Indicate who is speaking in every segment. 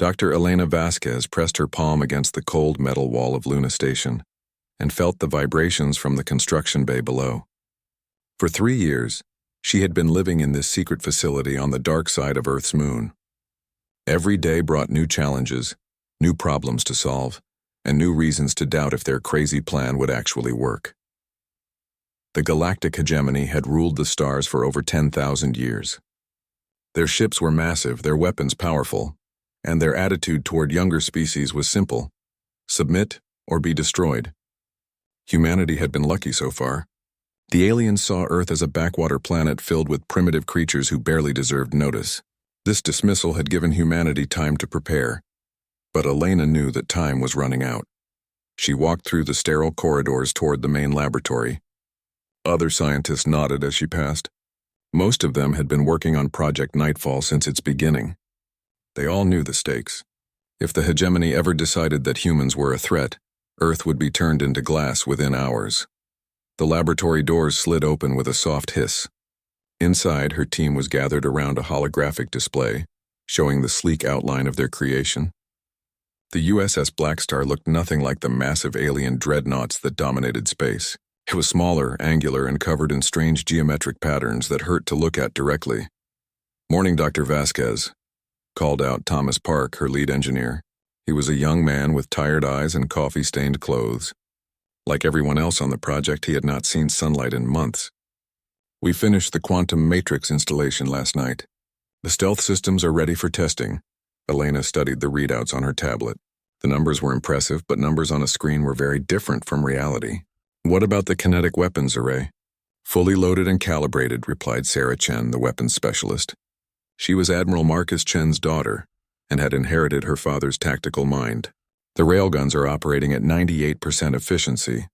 Speaker 1: Dr. Elena Vasquez pressed her palm against the cold metal wall of Luna Station and felt the vibrations from the construction bay below. For 3 years, she had been living in this secret facility on the dark side of Earth's moon. Every day brought new challenges, new problems to solve, and new reasons to doubt if their crazy plan would actually work. The galactic hegemony had ruled the stars for over 10,000 years. Their ships were massive, their weapons powerful, and their attitude toward younger species was simple: submit or be destroyed. Humanity had been lucky so far. The aliens saw Earth as a backwater planet filled with primitive creatures who barely deserved notice. This dismissal had given humanity time to prepare, but Elena knew that time was running out. She walked through the sterile corridors toward the main laboratory. Other scientists nodded as she passed. Most of them had been working on Project Nightfall since its beginning. They all knew the stakes. If the hegemony ever decided that humans were a threat, Earth would be turned into glass within hours. The laboratory doors slid open with a soft hiss. Inside, her team was gathered around a holographic display, showing the sleek outline of their creation. The USS Blackstar looked nothing like the massive alien dreadnoughts that dominated space. It was smaller, angular, and covered in strange geometric patterns that hurt to look at directly. "Morning, Dr. Vasquez," called out Thomas Park, her lead engineer. He was a young man with tired eyes and coffee-stained clothes. Like everyone else on the project, he had not seen sunlight in months. "We finished the quantum matrix installation last night. The stealth systems are ready for testing." Elena studied the readouts on her tablet. The numbers were impressive, but numbers on a screen were very different from reality. "What about the kinetic weapons array?" "Fully loaded and calibrated," replied Sarah Chen, the weapons specialist. She was Admiral Marcus Chen's daughter and had inherited her father's tactical mind. "The railguns are operating at 98% efficiency.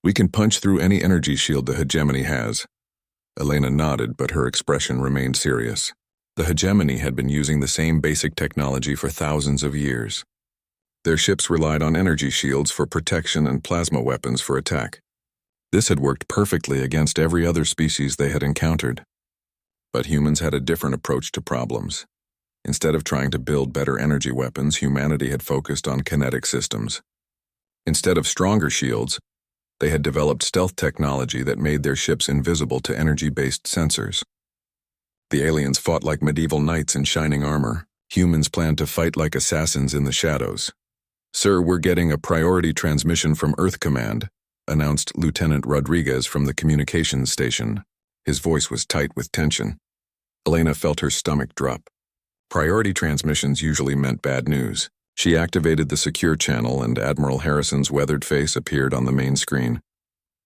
Speaker 1: We can punch through any energy shield the hegemony has." Elena nodded, but her expression remained serious. The hegemony had been using the same basic technology for thousands of years. Their ships relied on energy shields for protection and plasma weapons for attack. This had worked perfectly against every other species they had encountered. But humans had a different approach to problems. Instead of trying to build better energy weapons, humanity had focused on kinetic systems. Instead of stronger shields, they had developed stealth technology that made their ships invisible to energy-based sensors. The aliens fought like medieval knights in shining armor. Humans planned to fight like assassins in the shadows. "Sir, we're getting a priority transmission from Earth Command," announced Lieutenant Rodriguez from the communications station. His voice was tight with tension. Elena felt her stomach drop. Priority transmissions usually meant bad news. She activated the secure channel and Admiral Harrison's weathered face appeared on the main screen.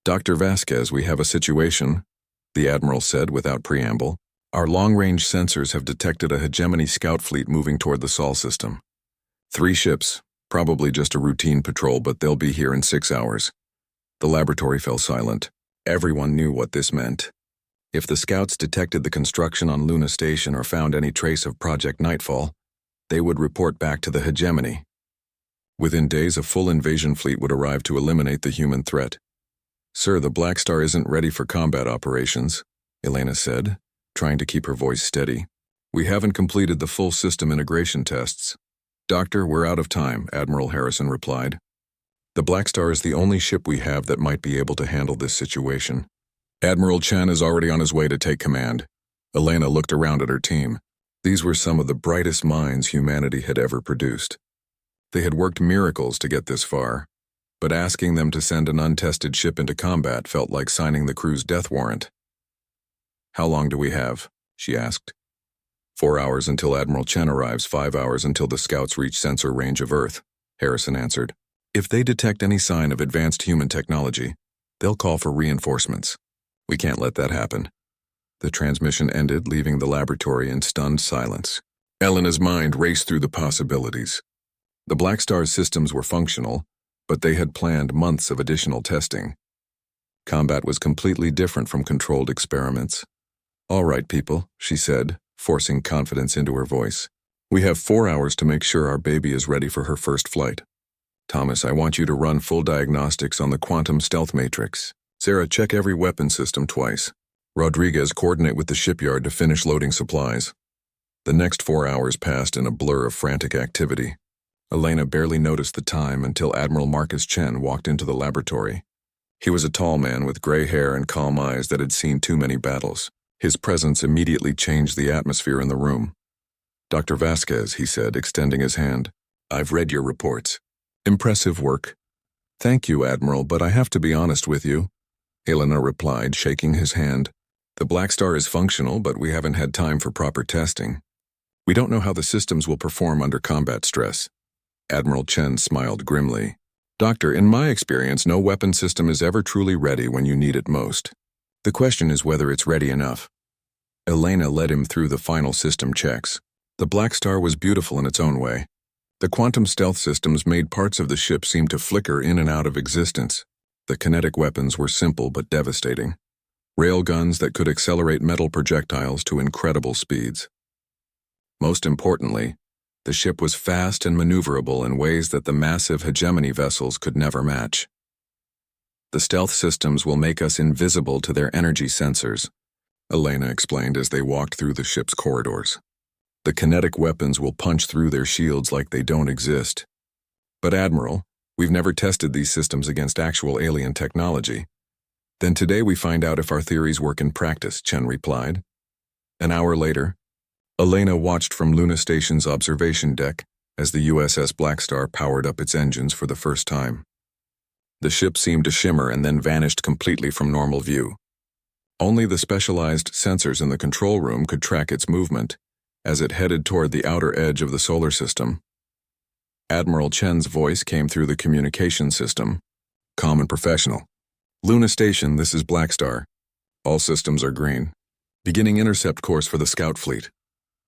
Speaker 1: "Dr. Vasquez, we have a situation," the Admiral said without preamble. "Our long-range sensors have detected a hegemony scout fleet moving toward the Sol system. 3 ships, probably just a routine patrol, but they'll be here in 6 hours. The laboratory fell silent. Everyone knew what this meant. If the scouts detected the construction on Luna Station or found any trace of Project Nightfall, they would report back to the hegemony. Within days, a full invasion fleet would arrive to eliminate the human threat. "Sir, the Blackstar isn't ready for combat operations," Elena said, trying to keep her voice steady. "We haven't completed the full system integration tests." "Doctor, we're out of time," Admiral Harrison replied. "The Blackstar is the only ship we have that might be able to handle this situation. Admiral Chen is already on his way to take command." Elena looked around at her team. These were some of the brightest minds humanity had ever produced. They had worked miracles to get this far, but asking them to send an untested ship into combat felt like signing the crew's death warrant. "How long do we have?" she asked. 4 hours until Admiral Chen arrives, 5 hours until the scouts reach sensor range of Earth," Harrison answered. "If they detect any sign of advanced human technology, they'll call for reinforcements. We can't let that happen." The transmission ended, leaving the laboratory in stunned silence. Elena's mind raced through the possibilities. The Blackstar's systems were functional, but they had planned months of additional testing. Combat was completely different from controlled experiments. "All right, people," she said, forcing confidence into her voice. "We have 4 hours to make sure our baby is ready for her first flight. Thomas, I want you to run full diagnostics on the quantum stealth matrix. Sarah, check every weapon system twice. Rodriguez, coordinate with the shipyard to finish loading supplies." The next 4 hours passed in a blur of frantic activity. Elena barely noticed the time until Admiral Marcus Chen walked into the laboratory. He was a tall man with gray hair and calm eyes that had seen too many battles. His presence immediately changed the atmosphere in the room. "Dr. Vasquez," he said, extending his hand. "I've read your reports. Impressive work." "Thank you, Admiral, but I have to be honest with you," Elena replied, shaking his hand. "The Blackstar is functional, but we haven't had time for proper testing. We don't know how the systems will perform under combat stress." Admiral Chen smiled grimly. "Doctor, in my experience, no weapon system is ever truly ready when you need it most. The question is whether it's ready enough." Elena led him through the final system checks. The Blackstar was beautiful in its own way. The quantum stealth systems made parts of the ship seem to flicker in and out of existence. The kinetic weapons were simple but devastating. Railguns that could accelerate metal projectiles to incredible speeds. Most importantly, the ship was fast and maneuverable in ways that the massive hegemony vessels could never match. "The stealth systems will make us invisible to their energy sensors," Elena explained as they walked through the ship's corridors. "The kinetic weapons will punch through their shields like they don't exist." "But Admiral, we've never tested these systems against actual alien technology." "Then today we find out if our theories work in practice," Chen replied. An hour later, Elena watched from Luna Station's observation deck as the USS Blackstar powered up its engines for the first time. The ship seemed to shimmer and then vanished completely from normal view. Only the specialized sensors in the control room could track its movement as it headed toward the outer edge of the solar system. Admiral Chen's voice came through the communication system, calm and professional. "Luna Station, this is Blackstar. All systems are green. Beginning intercept course for the scout fleet."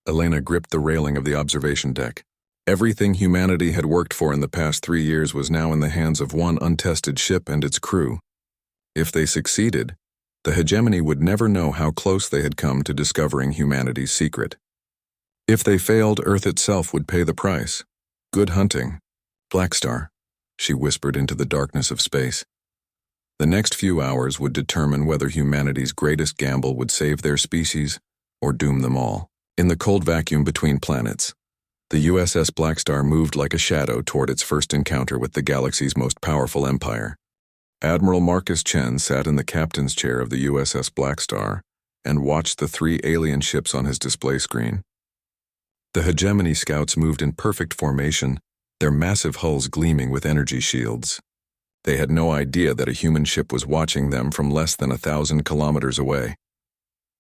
Speaker 1: Elena gripped the railing of the observation deck. Everything humanity had worked for in the past 3 years was now in the hands of one untested ship and its crew. If they succeeded, the hegemony would never know how close they had come to discovering humanity's secret. If they failed, Earth itself would pay the price. "Good hunting, Blackstar," she whispered into the darkness of space. The next few hours would determine whether humanity's greatest gamble would save their species or doom them all. In the cold vacuum between planets, the USS Blackstar moved like a shadow toward its first encounter with the galaxy's most powerful empire. Admiral Marcus Chen sat in the captain's chair of the USS Blackstar and watched the 3 alien ships on his display screen. The hegemony scouts moved in perfect formation, their massive hulls gleaming with energy shields. They had no idea that a human ship was watching them from less than 1,000 kilometers away.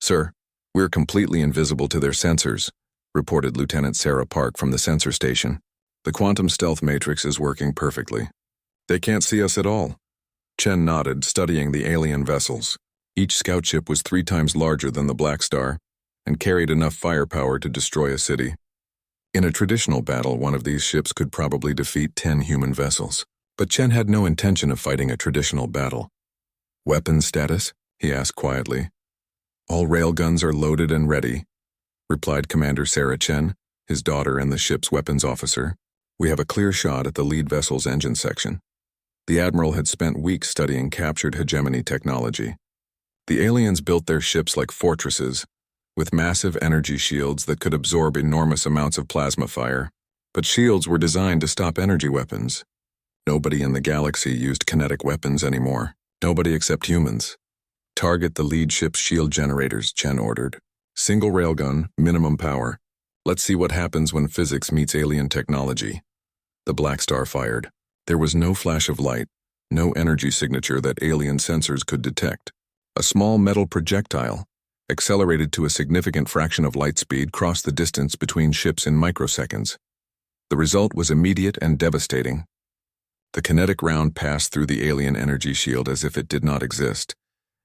Speaker 1: "Sir, we're completely invisible to their sensors," reported Lieutenant Sarah Park from the sensor station. "The quantum stealth matrix is working perfectly. They can't see us at all." Chen nodded, studying the alien vessels. Each scout ship was 3 times larger than the Blackstar and carried enough firepower to destroy a city. In a traditional battle, one of these ships could probably defeat 10 human vessels. But Chen had no intention of fighting a traditional battle. "Weapons status?" he asked quietly. "All railguns are loaded and ready," replied Commander Sarah Chen, his daughter and the ship's weapons officer. "We have a clear shot at the lead vessel's engine section." The Admiral had spent weeks studying captured hegemony technology. The aliens built their ships like fortresses, with massive energy shields that could absorb enormous amounts of plasma fire. But shields were designed to stop energy weapons. Nobody in the galaxy used kinetic weapons anymore. Nobody except humans. "Target the lead ship's shield generators," Chen ordered. "Single railgun, minimum power. Let's see what happens when physics meets alien technology." The Blackstar fired. There was no flash of light, no energy signature that alien sensors could detect. A small metal projectile, accelerated to a significant fraction of light speed, crossed the distance between ships in microseconds. The result was immediate and devastating. The kinetic round passed through the alien energy shield as if it did not exist,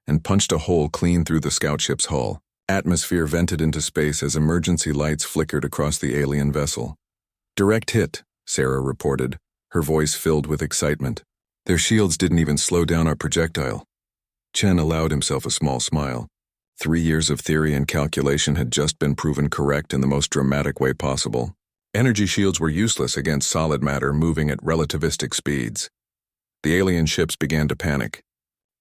Speaker 1: and punched a hole clean through the scout ship's hull. Atmosphere vented into space as emergency lights flickered across the alien vessel. "Direct hit," Sarah reported, her voice filled with excitement. "Their shields didn't even slow down our projectile." Chen allowed himself a small smile. 3 years of theory and calculation had just been proven correct in the most dramatic way possible. Energy shields were useless against solid matter moving at relativistic speeds. The alien ships began to panic.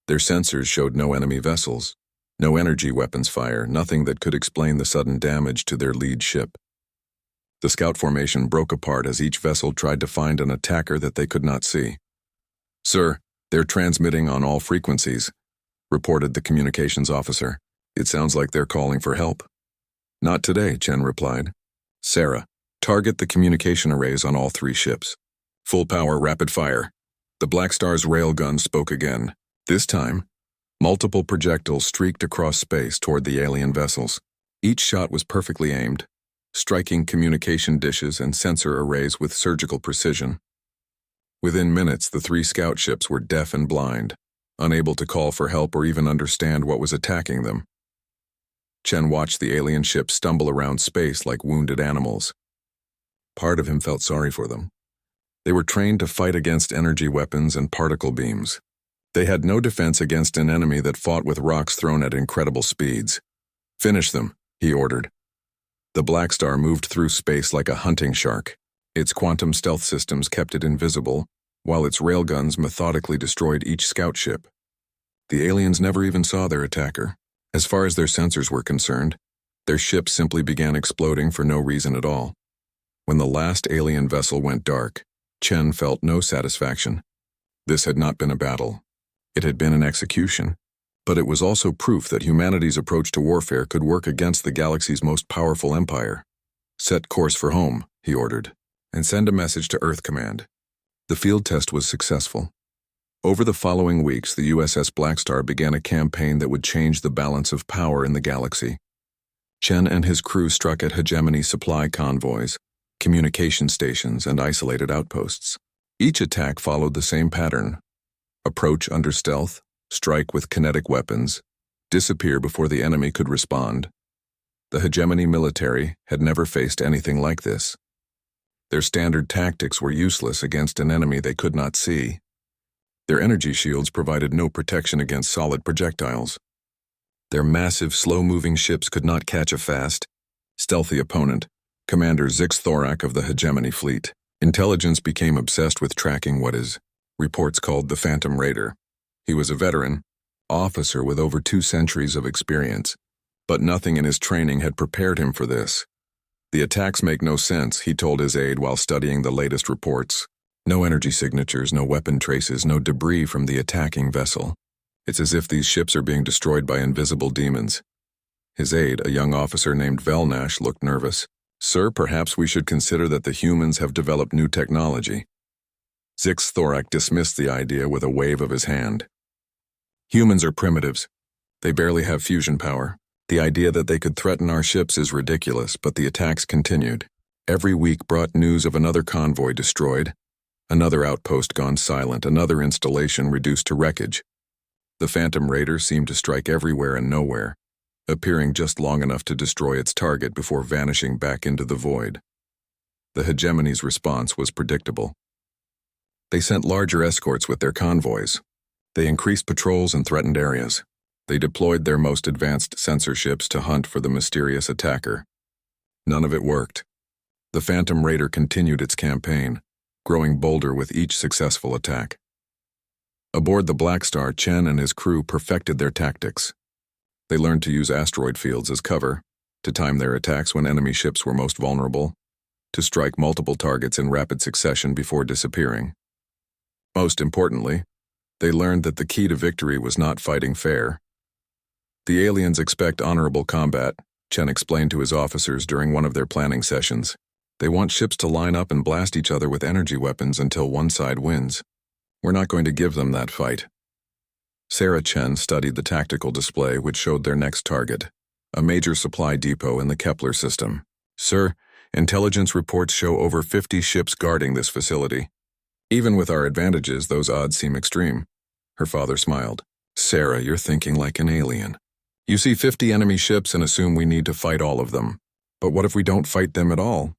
Speaker 1: Their sensors showed no enemy vessels, no energy weapons fire, nothing that could explain the sudden damage to their lead ship. The scout formation broke apart as each vessel tried to find an attacker that they could not see. "Sir, they're transmitting on all frequencies," reported the communications officer. "It sounds like they're calling for help." "Not today," Chen replied. "Sarah, target the communication arrays on all 3 ships. Full power, rapid fire." The Blackstar's railgun spoke again. This time, multiple projectiles streaked across space toward the alien vessels. Each shot was perfectly aimed, striking communication dishes and sensor arrays with surgical precision. Within minutes, the 3 scout ships were deaf and blind, unable to call for help or even understand what was attacking them. Chen watched the alien ships stumble around space like wounded animals. Part of him felt sorry for them. They were trained to fight against energy weapons and particle beams. They had no defense against an enemy that fought with rocks thrown at incredible speeds. "Finish them," he ordered. The Blackstar moved through space like a hunting shark. Its quantum stealth systems kept it invisible, while its railguns methodically destroyed each scout ship. The aliens never even saw their attacker. As far as their sensors were concerned, their ships simply began exploding for no reason at all. When the last alien vessel went dark, Chen felt no satisfaction. This had not been a battle. It had been an execution. But it was also proof that humanity's approach to warfare could work against the galaxy's most powerful empire. "Set course for home," he ordered, "and send a message to Earth Command." The field test was successful. Over the following weeks, the USS Blackstar began a campaign that would change the balance of power in the galaxy. Chen and his crew struck at hegemony supply convoys, communication stations, and isolated outposts. Each attack followed the same pattern: approach under stealth, strike with kinetic weapons, disappear before the enemy could respond. The hegemony military had never faced anything like this. Their standard tactics were useless against an enemy they could not see. Their energy shields provided no protection against solid projectiles. Their massive, slow-moving ships could not catch a fast, stealthy opponent, Commander Zix-Thorak of the hegemony fleet. Intelligence became obsessed with tracking what his reports called the Phantom Raider. He was a veteran, officer with over 2 centuries of experience, but nothing in his training had prepared him for this. "The attacks make no sense," he told his aide while studying the latest reports. "No energy signatures, no weapon traces, no debris from the attacking vessel. It's as if these ships are being destroyed by invisible demons." His aide, a young officer named Velnash, looked nervous. "Sir, perhaps we should consider that the humans have developed new technology." Zix-Thorak dismissed the idea with a wave of his hand. "Humans are primitives. They barely have fusion power. The idea that they could threaten our ships is ridiculous," but the attacks continued. Every week brought news of another convoy destroyed, another outpost gone silent, another installation reduced to wreckage. The Phantom Raider seemed to strike everywhere and nowhere, appearing just long enough to destroy its target before vanishing back into the void. The hegemony's response was predictable. They sent larger escorts with their convoys. They increased patrols in threatened areas. They deployed their most advanced sensor ships to hunt for the mysterious attacker. None of it worked. The Phantom Raider continued its campaign, growing bolder with each successful attack. Aboard the Blackstar, Chen and his crew perfected their tactics. They learned to use asteroid fields as cover, to time their attacks when enemy ships were most vulnerable, to strike multiple targets in rapid succession before disappearing. Most importantly, they learned that the key to victory was not fighting fair. "The aliens expect honorable combat," Chen explained to his officers during one of their planning sessions. "They want ships to line up and blast each other with energy weapons until one side wins. We're not going to give them that fight." Sarah Chen studied the tactical display which showed their next target, a major supply depot in the Kepler system. "Sir, intelligence reports show over 50 ships guarding this facility. Even with our advantages, those odds seem extreme." Her father smiled. "Sarah, you're thinking like an alien. You see 50 enemy ships and assume we need to fight all of them. But what if we don't fight them at all?"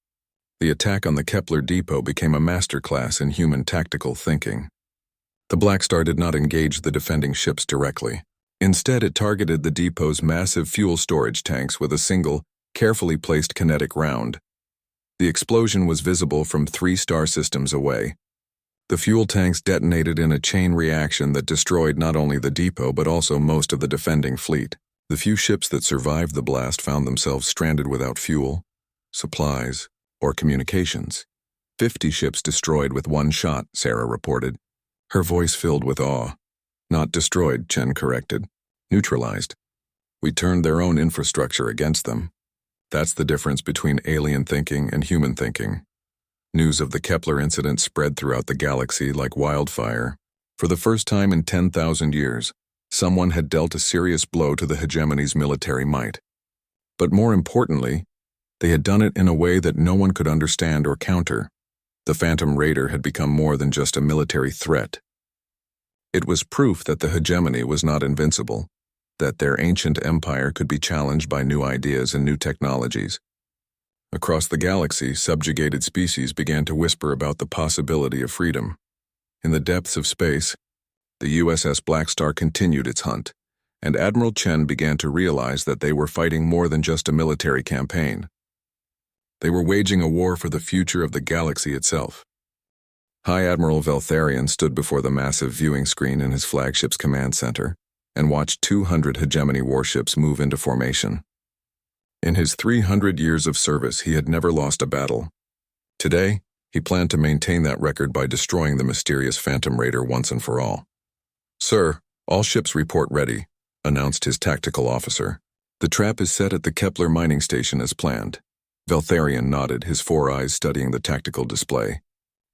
Speaker 1: The attack on the Kepler depot became a masterclass in human tactical thinking. The Blackstar did not engage the defending ships directly. Instead, it targeted the depot's massive fuel storage tanks with a single, carefully placed kinetic round. The explosion was visible from 3 star systems away. The fuel tanks detonated in a chain reaction that destroyed not only the depot but also most of the defending fleet. The few ships that survived the blast found themselves stranded without fuel, supplies, or communications. 50 ships destroyed with one shot, Sarah reported. Her voice filled with awe. Not destroyed, Chen corrected. Neutralized. We turned their own infrastructure against them. That's the difference between alien thinking and human thinking. News of the Kepler incident spread throughout the galaxy like wildfire. For the first time in 10,000 years, someone had dealt a serious blow to the hegemony's military might. But more importantly, they had done it in a way that no one could understand or counter. The Phantom Raider had become more than just a military threat. It was proof that the hegemony was not invincible, that their ancient empire could be challenged by new ideas and new technologies. Across the galaxy, subjugated species began to whisper about the possibility of freedom. In the depths of space, the USS Blackstar continued its hunt, and Admiral Chen began to realize that they were fighting more than just a military campaign. They were waging a war for the future of the galaxy itself. High Admiral Veltharion stood before the massive viewing screen in his flagship's command center and watched 200 hegemony warships move into formation. In his 300 years of service, he had never lost a battle. Today, he planned to maintain that record by destroying the mysterious Phantom Raider once and for all. "Sir, all ships report ready," announced his tactical officer. "The trap is set at the Kepler mining station as planned." Veltharion nodded, his 4 eyes studying the tactical display.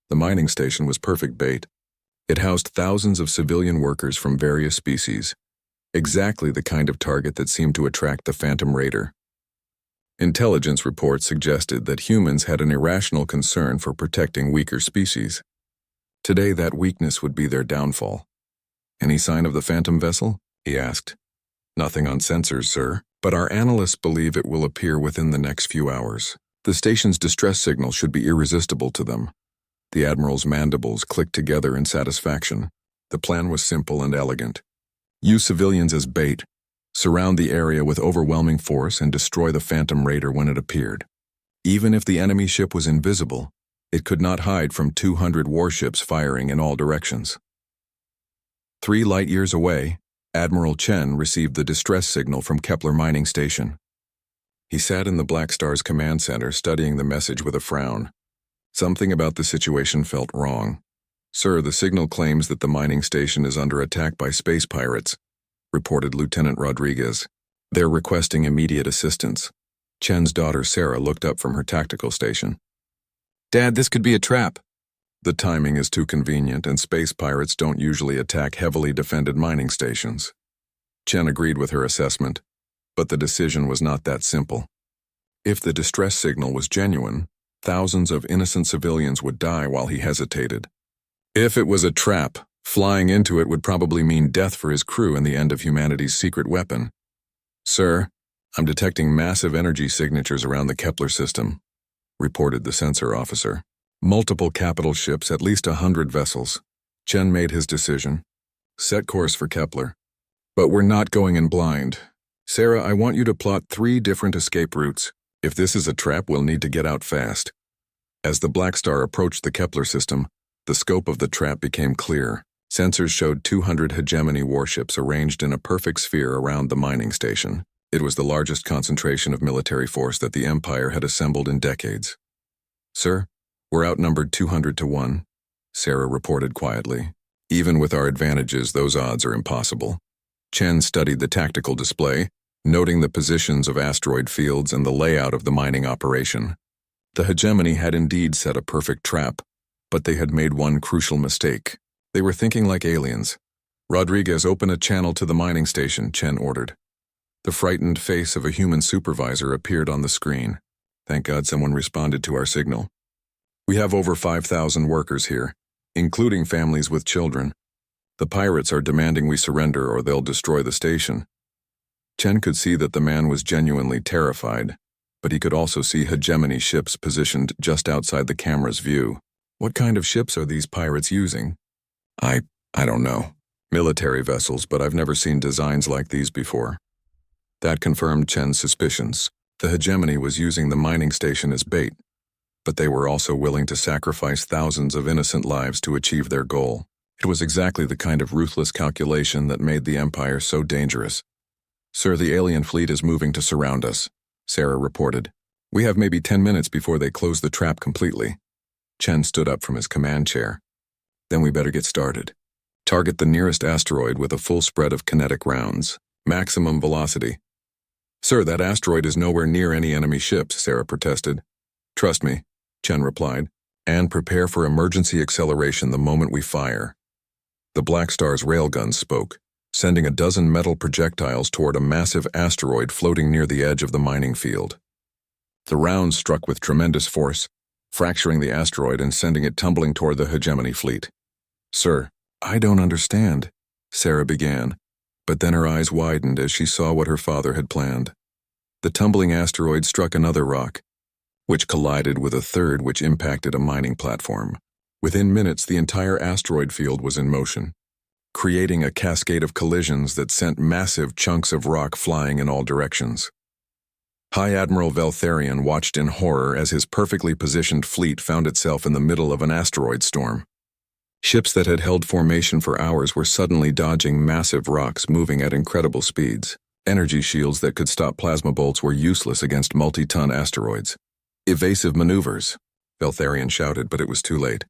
Speaker 1: The mining station was perfect bait. It housed thousands of civilian workers from various species, exactly the kind of target that seemed to attract the Phantom Raider. Intelligence reports suggested that humans had an irrational concern for protecting weaker species. Today, that weakness would be their downfall. "Any sign of the Phantom vessel?" he asked. "Nothing on sensors, sir, but our analysts believe it will appear within the next few hours. The station's distress signal should be irresistible to them." The Admiral's mandibles clicked together in satisfaction. The plan was simple and elegant. Use civilians as bait, surround the area with overwhelming force, and destroy the Phantom Raider when it appeared. Even if the enemy ship was invisible, it could not hide from 200 warships firing in all directions. 3 light-years away, Admiral Chen received the distress signal from Kepler Mining Station. He sat in the Blackstar's command center studying the message with a frown. Something about the situation felt wrong. "Sir, the signal claims that the mining station is under attack by space pirates," reported Lieutenant Rodriguez. "They're requesting immediate assistance." Chen's daughter Sarah looked up from her tactical station. "Dad, this could be a trap." "The timing is too convenient, and space pirates don't usually attack heavily defended mining stations." Chen agreed with her assessment, but the decision was not that simple. If the distress signal was genuine, thousands of innocent civilians would die while he hesitated. If it was a trap, flying into it would probably mean death for his crew and the end of humanity's secret weapon. "Sir, I'm detecting massive energy signatures around the Kepler system," reported the sensor officer. "Multiple capital ships, at least 100 vessels." Chen made his decision. "Set course for Kepler. But we're not going in blind. Sarah, I want you to plot 3 different escape routes. If this is a trap, we'll need to get out fast." As the Blackstar approached the Kepler system, the scope of the trap became clear. Sensors showed 200 hegemony warships arranged in a perfect sphere around the mining station. It was the largest concentration of military force that the Empire had assembled in decades. "Sir, we're outnumbered 200 to 1, Sarah reported quietly. "Even with our advantages, those odds are impossible." Chen studied the tactical display, noting the positions of asteroid fields and the layout of the mining operation. The hegemony had indeed set a perfect trap, but they had made one crucial mistake. They were thinking like aliens. "Rodriguez, open a channel to the mining station," Chen ordered. The frightened face of a human supervisor appeared on the screen. "Thank God someone responded to our signal. We have over 5,000 workers here, including families with children. The pirates are demanding we surrender or they'll destroy the station." Chen could see that the man was genuinely terrified, but he could also see hegemony ships positioned just outside the camera's view. "What kind of ships are these pirates using?" I don't know. Military vessels, but I've never seen designs like these before." That confirmed Chen's suspicions. The hegemony was using the mining station as bait, but they were also willing to sacrifice thousands of innocent lives to achieve their goal. It was exactly the kind of ruthless calculation that made the Empire so dangerous. "Sir, the alien fleet is moving to surround us," Sarah reported. We have maybe 10 minutes before they close the trap completely. Chen stood up from his command chair. Then we better get started. Target the nearest asteroid with a full spread of kinetic rounds. Maximum velocity. Sir, that asteroid is nowhere near any enemy ships, Sarah protested. Trust me, Chen replied, and prepare for emergency acceleration the moment we fire. The Blackstar's railguns spoke, sending a dozen metal projectiles toward a massive asteroid floating near the edge of the mining field. The rounds struck with tremendous force, fracturing the asteroid and sending it tumbling toward the hegemony fleet. Sir, I don't understand, Sarah began, but then her eyes widened as she saw what her father had planned. The tumbling asteroid struck another rock, which collided with a third which impacted a mining platform. Within minutes, the entire asteroid field was in motion, creating a cascade of collisions that sent massive chunks of rock flying in all directions. High Admiral Veltharion watched in horror as his perfectly positioned fleet found itself in the middle of an asteroid storm. Ships that had held formation for hours were suddenly dodging massive rocks moving at incredible speeds. Energy shields that could stop plasma bolts were useless against multi-ton asteroids. Evasive maneuvers, Veltharion shouted, but it was too late.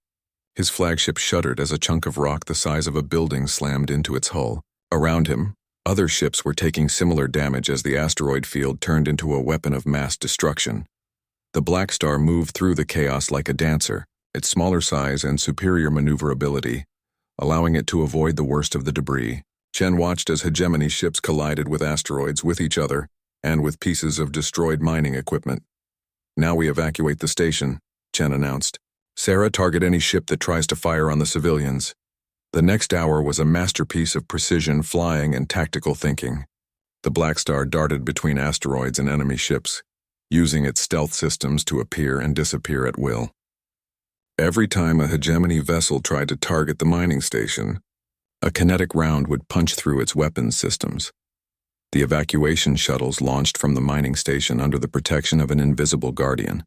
Speaker 1: His flagship shuddered as a chunk of rock the size of a building slammed into its hull. Around him, other ships were taking similar damage as the asteroid field turned into a weapon of mass destruction. The Blackstar moved through the chaos like a dancer, its smaller size and superior maneuverability, allowing it to avoid the worst of the debris. Chen watched as hegemony ships collided with asteroids, with each other, and with pieces of destroyed mining equipment. Now we evacuate the station, Chen announced. Sarah, target any ship that tries to fire on the civilians. The next hour was a masterpiece of precision flying and tactical thinking. The Blackstar darted between asteroids and enemy ships, using its stealth systems to appear and disappear at will. Every time a hegemony vessel tried to target the mining station, a kinetic round would punch through its weapons systems. The evacuation shuttles launched from the mining station under the protection of an invisible guardian.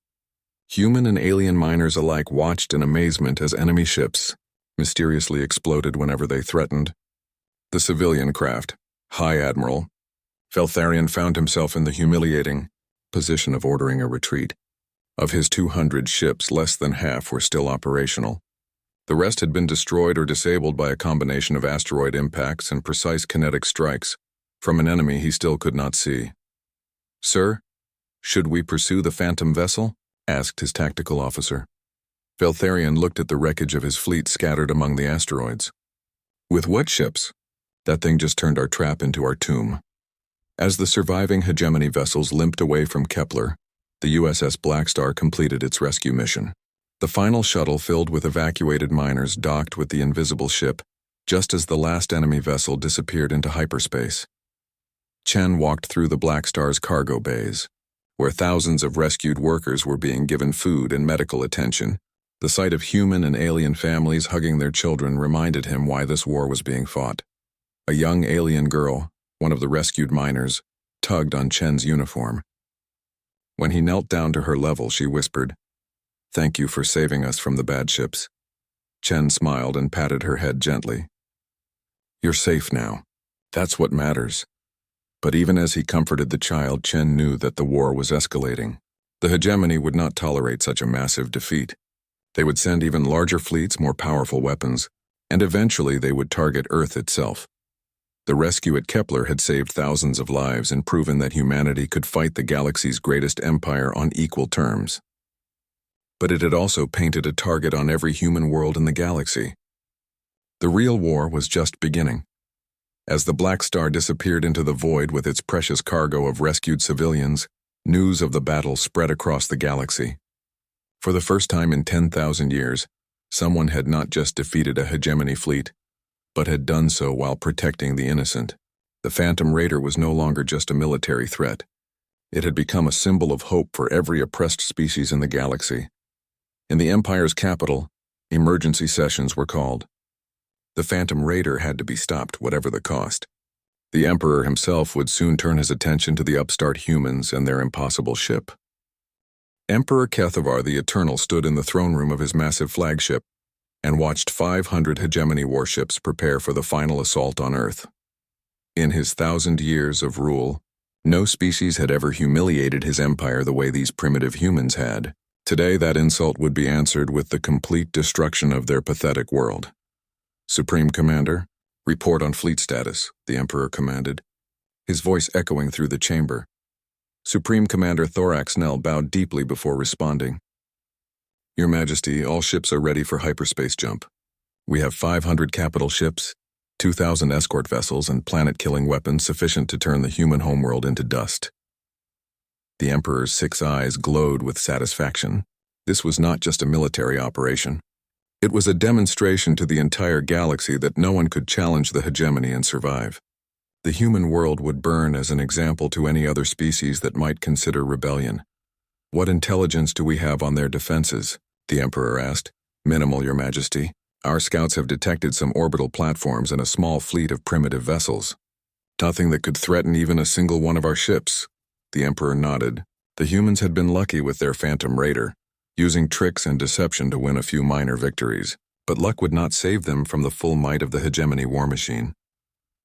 Speaker 1: Human and alien miners alike watched in amazement as enemy ships mysteriously exploded whenever they threatened. The civilian craft, High Admiral Veltharion, found himself in the humiliating position of ordering a retreat. Of his 200 ships, less than half were still operational. The rest had been destroyed or disabled by a combination of asteroid impacts and precise kinetic strikes from an enemy he still could not see. Sir, should we pursue the Phantom vessel? Asked his tactical officer. Veltharion looked at the wreckage of his fleet scattered among the asteroids. With what ships? That thing just turned our trap into our tomb. As the surviving hegemony vessels limped away from Kepler, the USS Blackstar completed its rescue mission. The final shuttle filled with evacuated miners docked with the invisible ship, just as the last enemy vessel disappeared into hyperspace. Chen walked through the Blackstar's cargo bays, where thousands of rescued workers were being given food and medical attention. The sight of human and alien families hugging their children reminded him why this war was being fought. A young alien girl, one of the rescued miners, tugged on Chen's uniform. When he knelt down to her level, she whispered, "Thank you for saving us from the bad ships." Chen smiled and patted her head gently. "You're safe now. That's what matters." But even as he comforted the child, Chen knew that the war was escalating. The hegemony would not tolerate such a massive defeat. They would send even larger fleets, more powerful weapons, and eventually they would target Earth itself. The rescue at Kepler had saved thousands of lives and proven that humanity could fight the galaxy's greatest empire on equal terms. But it had also painted a target on every human world in the galaxy. The real war was just beginning. As the Blackstar disappeared into the void with its precious cargo of rescued civilians, news of the battle spread across the galaxy. For the first time in 10,000 years, someone had not just defeated a hegemony fleet, but had done so while protecting the innocent. The Phantom Raider was no longer just a military threat. It had become a symbol of hope for every oppressed species in the galaxy. In the Empire's capital, emergency sessions were called. The Phantom Raider had to be stopped, whatever the cost. The Emperor himself would soon turn his attention to the upstart humans and their impossible ship. Emperor Kethavar the Eternal stood in the throne room of his massive flagship and watched 500 hegemony warships prepare for the final assault on Earth. In his 1,000 years of rule, No species had ever humiliated his empire the way these primitive humans had. Today, that insult would be answered with the complete destruction of their pathetic world. "Supreme Commander, report on fleet status," the Emperor commanded, his voice echoing through the chamber. Supreme Commander Thorax Nell bowed deeply before responding. "Your Majesty, all ships are ready for hyperspace jump. We have 500 capital ships, 2,000 escort vessels, and planet-killing weapons sufficient to turn the human homeworld into dust." The Emperor's 6 eyes glowed with satisfaction. This was not just a military operation. It was a demonstration to the entire galaxy that no one could challenge the hegemony and survive. The human world would burn as an example to any other species that might consider rebellion. "What intelligence do we have on their defenses?" the Emperor asked. "Minimal, Your Majesty. Our scouts have detected some orbital platforms and a small fleet of primitive vessels. Nothing that could threaten even a single one of our ships." The Emperor nodded. The humans had been lucky with their Phantom Raider, using tricks and deception to win a few minor victories, but luck would not save them from the full might of the hegemony war machine.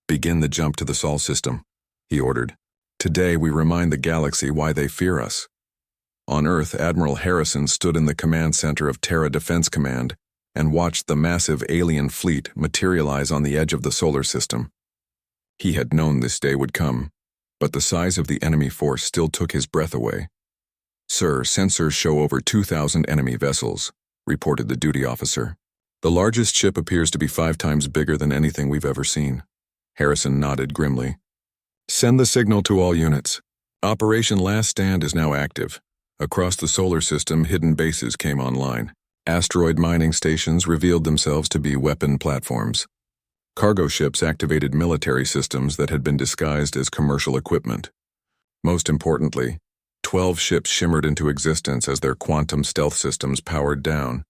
Speaker 1: "Begin the jump to the Sol system," he ordered. "Today we remind the galaxy why they fear us." On Earth, Admiral Harrison stood in the command center of Terra Defense Command and watched the massive alien fleet materialize on the edge of the solar system. He had known this day would come, but the size of the enemy force still took his breath away. "Sir, sensors show over 2,000 enemy vessels," reported the duty officer. "The largest ship appears to be 5 times bigger than anything we've ever seen." Harrison nodded grimly. "Send the signal to all units. Operation Last Stand is now active." Across the solar system, hidden bases came online. Asteroid mining stations revealed themselves to be weapon platforms. Cargo ships activated military systems that had been disguised as commercial equipment. Most importantly, 12 ships shimmered into existence as their quantum stealth systems powered down.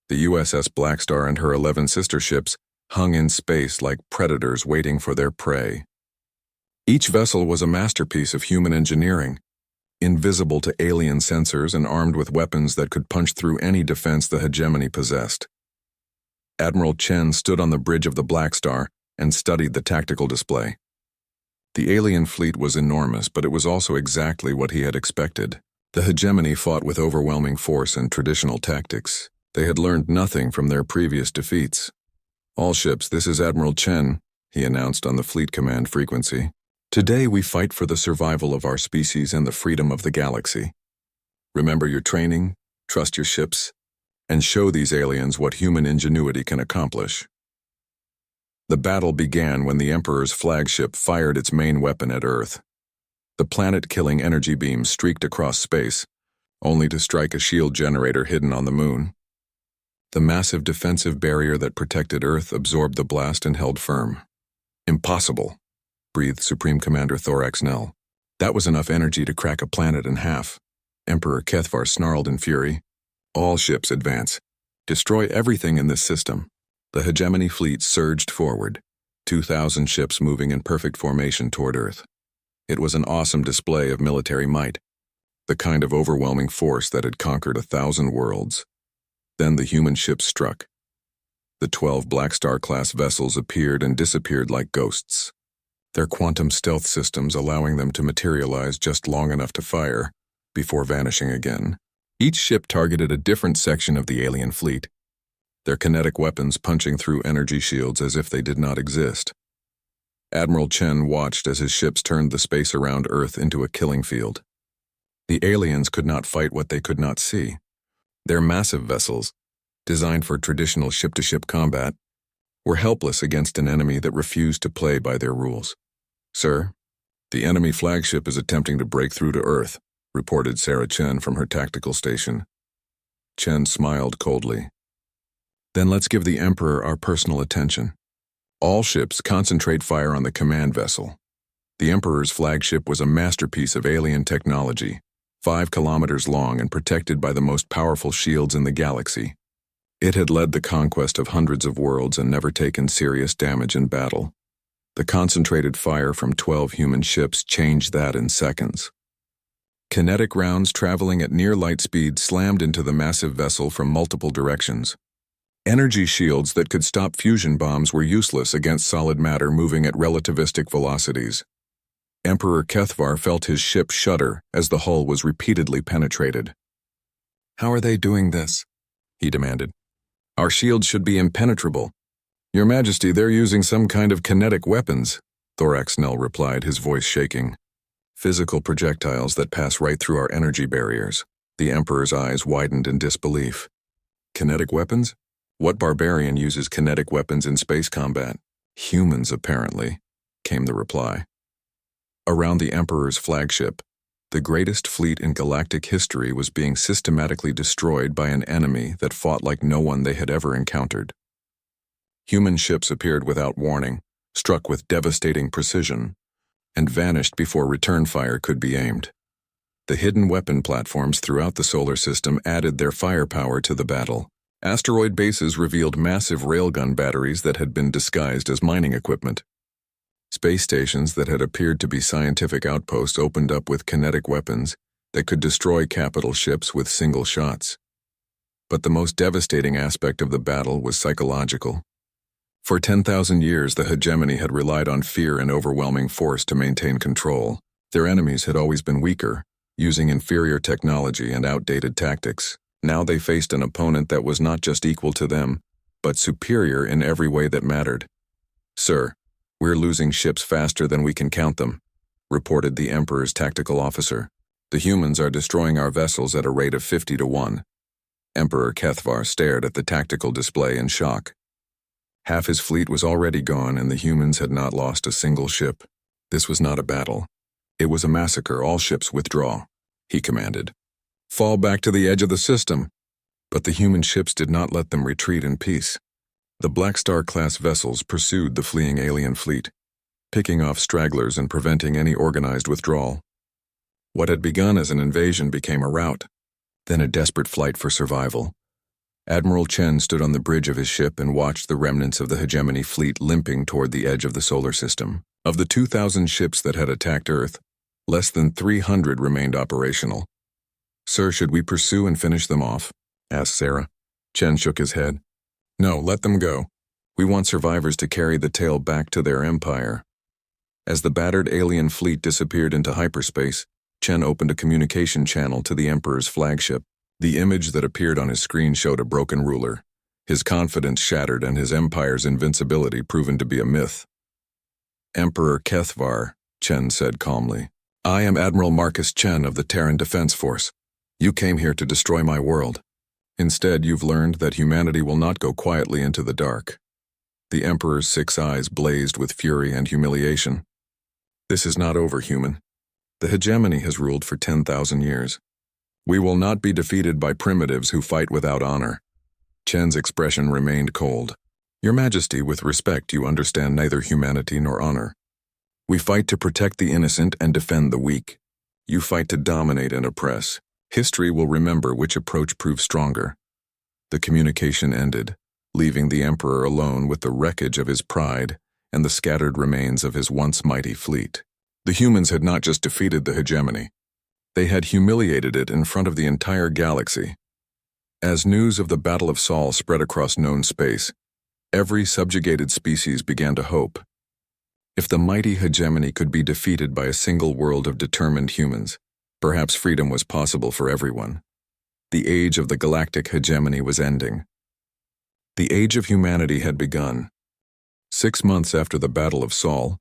Speaker 1: The USS Blackstar and her 11 sister ships hung in space like predators waiting for their prey. Each vessel was a masterpiece of human engineering, invisible to alien sensors and armed with weapons that could punch through any defense the hegemony possessed. Admiral Chen stood on the bridge of the Blackstar and studied the tactical display. The alien fleet was enormous, but it was also exactly what he had expected. The hegemony fought with overwhelming force and traditional tactics. They had learned nothing from their previous defeats. "All ships, this is Admiral Chen," he announced on the fleet command frequency. "Today we fight for the survival of our species and the freedom of the galaxy. Remember your training, trust your ships, and show these aliens what human ingenuity can accomplish." The battle began when the Emperor's flagship fired its main weapon at Earth. The planet-killing energy beam streaked across space, only to strike a shield generator hidden on the moon. The massive defensive barrier that protected Earth absorbed the blast and held firm. "Impossible," breathed Supreme Commander Thorax Nell. "That was enough energy to crack a planet in half." Emperor Kethvar snarled in fury. "All ships advance. Destroy everything in this system." The hegemony fleet surged forward, 2,000 ships moving in perfect formation toward Earth. It was an awesome display of military might, the kind of overwhelming force that had conquered 1,000 worlds. Then the human ships struck. The 12 Blackstar-class vessels appeared and disappeared like ghosts, their quantum stealth systems allowing them to materialize just long enough to fire, before vanishing again. Each ship targeted a different section of the alien fleet, their kinetic weapons punching through energy shields as if they did not exist. Admiral Chen watched as his ships turned the space around Earth into a killing field. The aliens could not fight what they could not see. Their massive vessels, designed for traditional ship-to-ship combat, were helpless against an enemy that refused to play by their rules. "Sir, the enemy flagship is attempting to break through to Earth," reported Sarah Chen from her tactical station. Chen smiled coldly. "Then let's give the Emperor our personal attention. All ships concentrate fire on the command vessel." The Emperor's flagship was a masterpiece of alien technology, 5 kilometers long and protected by the most powerful shields in the galaxy. It had led the conquest of hundreds of worlds and never taken serious damage in battle. The concentrated fire from 12 human ships changed that in seconds. Kinetic rounds traveling at near light speed slammed into the massive vessel from multiple directions. Energy shields that could stop fusion bombs were useless against solid matter moving at relativistic velocities. Emperor Kethvar felt his ship shudder as the hull was repeatedly penetrated. "How are they doing this?" he demanded. "Our shields should be impenetrable." "Your Majesty, they're using some kind of kinetic weapons," Thorax Nell replied, his voice shaking. "Physical projectiles that pass right through our energy barriers." The Emperor's eyes widened in disbelief. "Kinetic weapons? What barbarian uses kinetic weapons in space combat?" "Humans, apparently," came the reply. Around the Emperor's flagship, the greatest fleet in galactic history was being systematically destroyed by an enemy that fought like no one they had ever encountered. Human ships appeared without warning, struck with devastating precision, and vanished before return fire could be aimed. The hidden weapon platforms throughout the solar system added their firepower to the battle. Asteroid bases revealed massive railgun batteries that had been disguised as mining equipment. Space stations that had appeared to be scientific outposts opened up with kinetic weapons that could destroy capital ships with single shots. But the most devastating aspect of the battle was psychological. For 10,000 years, the hegemony had relied on fear and overwhelming force to maintain control. Their enemies had always been weaker, using inferior technology and outdated tactics. Now they faced an opponent that was not just equal to them, but superior in every way that mattered. "Sir, we're losing ships faster than we can count them," reported the Emperor's tactical officer. "The humans are destroying our vessels at a rate of 50 to 1. Emperor Kethvar stared at the tactical display in shock. Half his fleet was already gone, and the humans had not lost a single ship. This was not a battle. It was a massacre. "All ships withdraw," he commanded. "Fall back to the edge of the system." But the human ships did not let them retreat in peace. The Blackstar-class vessels pursued the fleeing alien fleet, picking off stragglers and preventing any organized withdrawal. What had begun as an invasion became a rout, then a desperate flight for survival. Admiral Chen stood on the bridge of his ship and watched the remnants of the hegemony fleet limping toward the edge of the solar system. Of the 2,000 ships that had attacked Earth, less than 300 remained operational. "Sir, should we pursue and finish them off?" asked Sarah. Chen shook his head. "No, let them go. We want survivors to carry the tale back to their empire." As the battered alien fleet disappeared into hyperspace, Chen opened a communication channel to the Emperor's flagship. The image that appeared on his screen showed a broken ruler, his confidence shattered and his empire's invincibility proven to be a myth. "Emperor Kethvar," Chen said calmly. "I am Admiral Marcus Chen of the Terran Defense Force. You came here to destroy my world. Instead, you've learned that humanity will not go quietly into the dark." The Emperor's 6 eyes blazed with fury and humiliation. "This is not over, human. The hegemony has ruled for 10,000 years. We will not be defeated by primitives who fight without honor." Chen's expression remained cold. "Your Majesty, with respect, you understand neither humanity nor honor. We fight to protect the innocent and defend the weak. You fight to dominate and oppress. History will remember which approach proved stronger." The communication ended, leaving the Emperor alone with the wreckage of his pride and the scattered remains of his once mighty fleet. The humans had not just defeated the hegemony. They had humiliated it in front of the entire galaxy. As news of the Battle of Sol spread across known space, every subjugated species began to hope. If the mighty hegemony could be defeated by a single world of determined humans, perhaps freedom was possible for everyone. The age of the galactic hegemony was ending. The age of humanity had begun. 6 months after the Battle of Sol,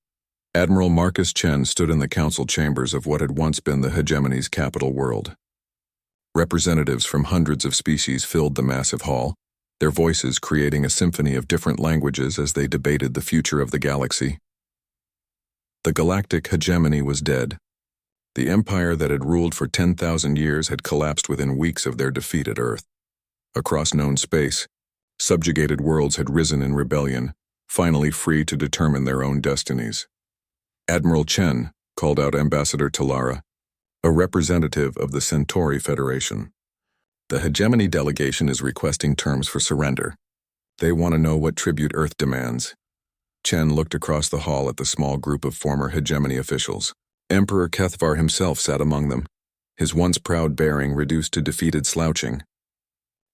Speaker 1: Admiral Marcus Chen stood in the council chambers of what had once been the hegemony's capital world. Representatives from hundreds of species filled the massive hall, their voices creating a symphony of different languages as they debated the future of the galaxy. The galactic hegemony was dead. The empire that had ruled for 10,000 years had collapsed within weeks of their defeat at Earth. Across known space, subjugated worlds had risen in rebellion, finally free to determine their own destinies. Admiral Chen called out Ambassador Talara, a representative of the Centauri Federation. "The hegemony delegation is requesting terms for surrender. They want to know what tribute Earth demands." Chen looked across the hall at the small group of former hegemony officials. Emperor Kethvar himself sat among them, his once proud bearing reduced to defeated slouching.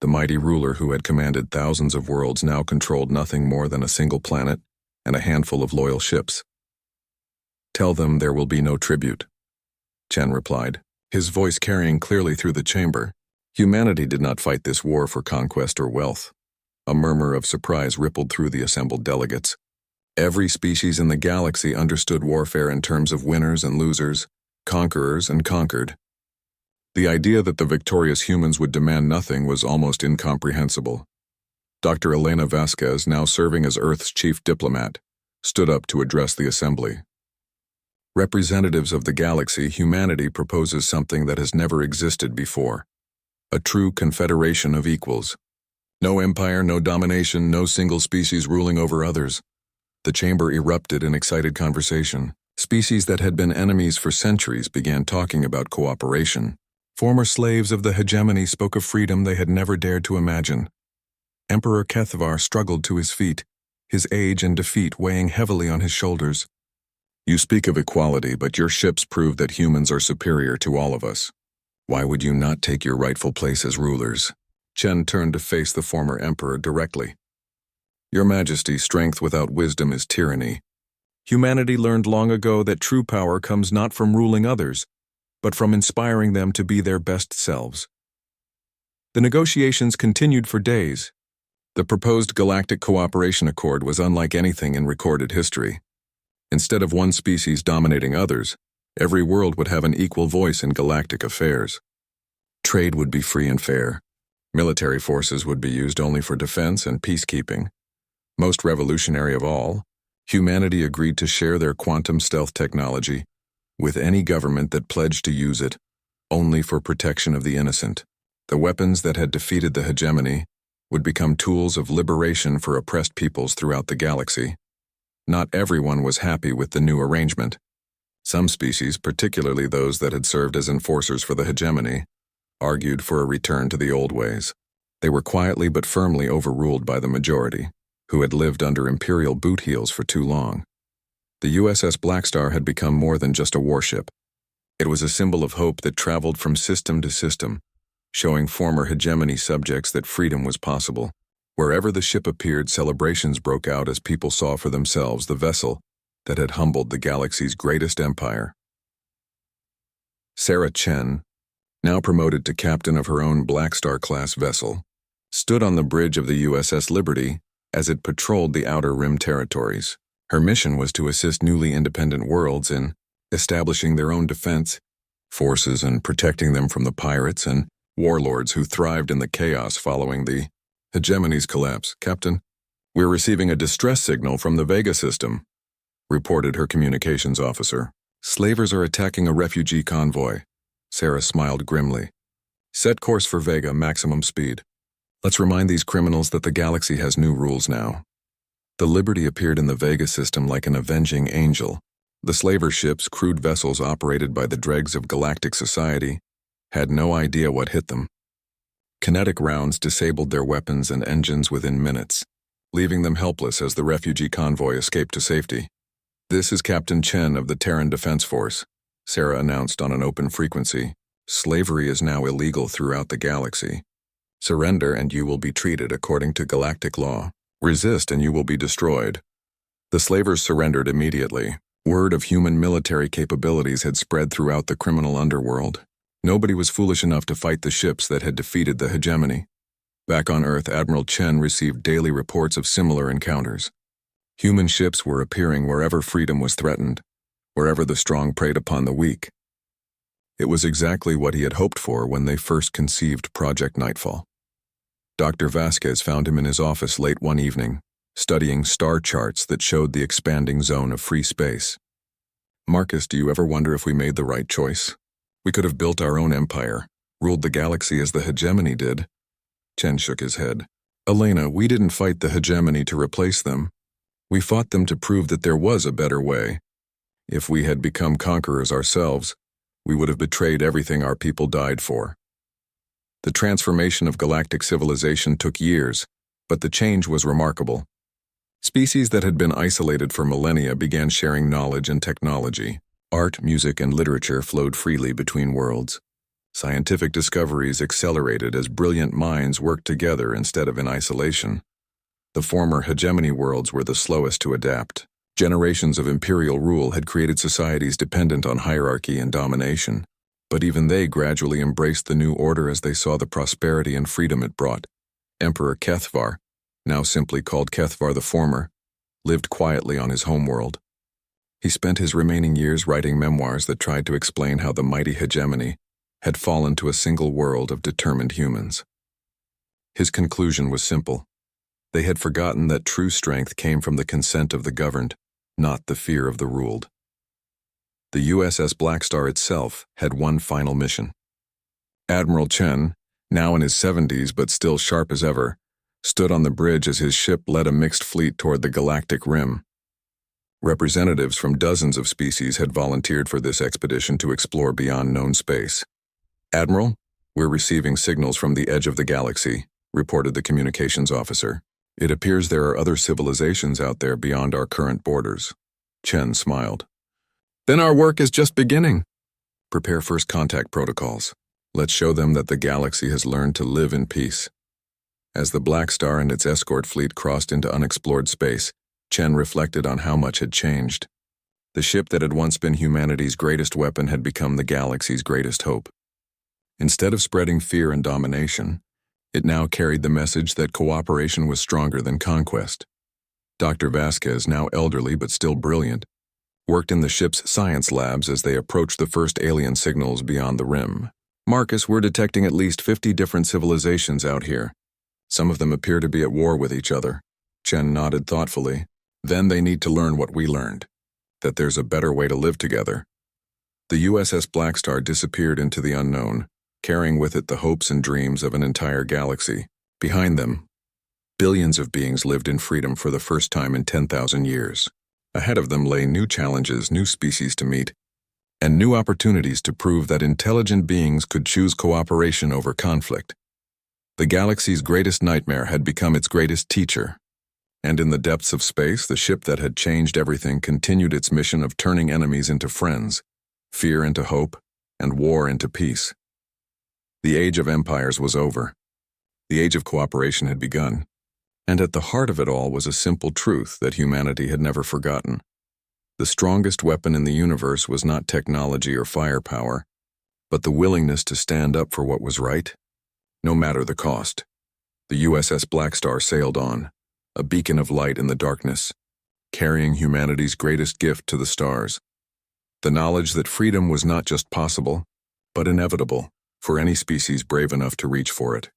Speaker 1: The mighty ruler who had commanded thousands of worlds now controlled nothing more than a single planet and a handful of loyal ships. Tell them there will be no tribute, Chen replied, his voice carrying clearly through the chamber. Humanity did not fight this war for conquest or wealth. A murmur of surprise rippled through the assembled delegates. Every species in the galaxy understood warfare in terms of winners and losers, conquerors and conquered. The idea that the victorious humans would demand nothing was almost incomprehensible. Dr. Elena Vasquez, now serving as Earth's chief diplomat, stood up to address the assembly. Representatives of the galaxy, humanity proposes something that has never existed before. A true confederation of equals. No empire, no domination, no single species ruling over others. The chamber erupted in excited conversation. Species that had been enemies for centuries began talking about cooperation. Former slaves of the hegemony spoke of freedom they had never dared to imagine. Emperor Kethvar struggled to his feet, his age and defeat weighing heavily on his shoulders. You speak of equality, but your ships prove that humans are superior to all of us. Why would you not take your rightful place as rulers? Chen turned to face the former emperor directly. Your Majesty, strength without wisdom is tyranny. Humanity learned long ago that true power comes not from ruling others, but from inspiring them to be their best selves. The negotiations continued for days. The proposed Galactic Cooperation Accord was unlike anything in recorded history. Instead of one species dominating others, every world would have an equal voice in galactic affairs. Trade would be free and fair. Military forces would be used only for defense and peacekeeping. Most revolutionary of all, humanity agreed to share their quantum stealth technology with any government that pledged to use it only for protection of the innocent. The weapons that had defeated the hegemony would become tools of liberation for oppressed peoples throughout the galaxy. Not everyone was happy with the new arrangement. Some species, particularly those that had served as enforcers for the hegemony, argued for a return to the old ways. They were quietly but firmly overruled by the majority, who had lived under imperial boot heels for too long. The USS Blackstar had become more than just a warship. It was a symbol of hope that traveled from system to system, showing former hegemony subjects that freedom was possible. Wherever the ship appeared, celebrations broke out as people saw for themselves the vessel that had humbled the galaxy's greatest empire. Sarah Chen, now promoted to captain of her own Blackstar-class vessel, stood on the bridge of the USS Liberty as it patrolled the Outer Rim territories. Her mission was to assist newly independent worlds in establishing their own defense forces and protecting them from the pirates and warlords who thrived in the chaos following the hegemony's collapse. Captain, we're receiving a distress signal from the Vega system, reported her communications officer. Slavers are attacking a refugee convoy. Sarah smiled grimly. Set course for Vega, maximum speed. Let's remind these criminals that the galaxy has new rules now. The Liberty appeared in the Vega system like an avenging angel. The slaver ships, crude vessels operated by the dregs of galactic society, had no idea what hit them. Kinetic rounds disabled their weapons and engines within minutes, leaving them helpless as the refugee convoy escaped to safety. This is Captain Chen of the Terran Defense Force, Sarah announced on an open frequency. Slavery is now illegal throughout the galaxy. Surrender and you will be treated according to galactic law. Resist and you will be destroyed. The slavers surrendered immediately. Word of human military capabilities had spread throughout the criminal underworld. Nobody was foolish enough to fight the ships that had defeated the hegemony. Back on Earth, Admiral Chen received daily reports of similar encounters. Human ships were appearing wherever freedom was threatened, wherever the strong preyed upon the weak. It was exactly what he had hoped for when they first conceived Project Nightfall. Dr. Vasquez found him in his office late one evening, studying star charts that showed the expanding zone of free space. Marcus, do you ever wonder if we made the right choice? We could have built our own empire, ruled the galaxy as the hegemony did. Chen shook his head. Elena, we didn't fight the hegemony to replace them. We fought them to prove that there was a better way. If we had become conquerors ourselves, we would have betrayed everything our people died for. The transformation of galactic civilization took years, but the change was remarkable. Species that had been isolated for millennia began sharing knowledge and technology. Art, music, and literature flowed freely between worlds. Scientific discoveries accelerated as brilliant minds worked together instead of in isolation. The former hegemony worlds were the slowest to adapt. Generations of imperial rule had created societies dependent on hierarchy and domination, but even they gradually embraced the new order as they saw the prosperity and freedom it brought. Emperor Kethvar, now simply called Kethvar the Former, lived quietly on his homeworld. He spent his remaining years writing memoirs that tried to explain how the mighty hegemony had fallen to a single world of determined humans. His conclusion was simple. They had forgotten that true strength came from the consent of the governed, not the fear of the ruled. The USS Blackstar itself had one final mission. Admiral Chen, now in his 70s but still sharp as ever, stood on the bridge as his ship led a mixed fleet toward the Galactic Rim. Representatives from dozens of species had volunteered for this expedition to explore beyond known space. "Admiral, we're receiving signals from the edge of the galaxy," reported the communications officer. "It appears there are other civilizations out there beyond our current borders." Chen smiled. "Then our work is just beginning. Prepare first contact protocols. Let's show them that the galaxy has learned to live in peace." As the Blackstar and its escort fleet crossed into unexplored space, Chen reflected on how much had changed. The ship that had once been humanity's greatest weapon had become the galaxy's greatest hope. Instead of spreading fear and domination, it now carried the message that cooperation was stronger than conquest. Dr. Vasquez, now elderly but still brilliant, worked in the ship's science labs as they approached the first alien signals beyond the rim. "Marcus, we're detecting at least 50 different civilizations out here. Some of them appear to be at war with each other." Chen nodded thoughtfully. "Then they need to learn what we learned, that there's a better way to live together." The USS Blackstar disappeared into the unknown, carrying with it the hopes and dreams of an entire galaxy. Behind them, billions of beings lived in freedom for the first time in 10,000 years. Ahead of them lay new challenges, new species to meet, and new opportunities to prove that intelligent beings could choose cooperation over conflict. The galaxy's greatest nightmare had become its greatest teacher, and in the depths of space, the ship that had changed everything continued its mission of turning enemies into friends, fear into hope, and war into peace. The age of empires was over. The age of cooperation had begun, and at the heart of it all was a simple truth that humanity had never forgotten. The strongest weapon in the universe was not technology or firepower, but the willingness to stand up for what was right, no matter the cost. The USS Blackstar sailed on, a beacon of light in the darkness, carrying humanity's greatest gift to the stars. The knowledge that freedom was not just possible, but inevitable for any species brave enough to reach for it.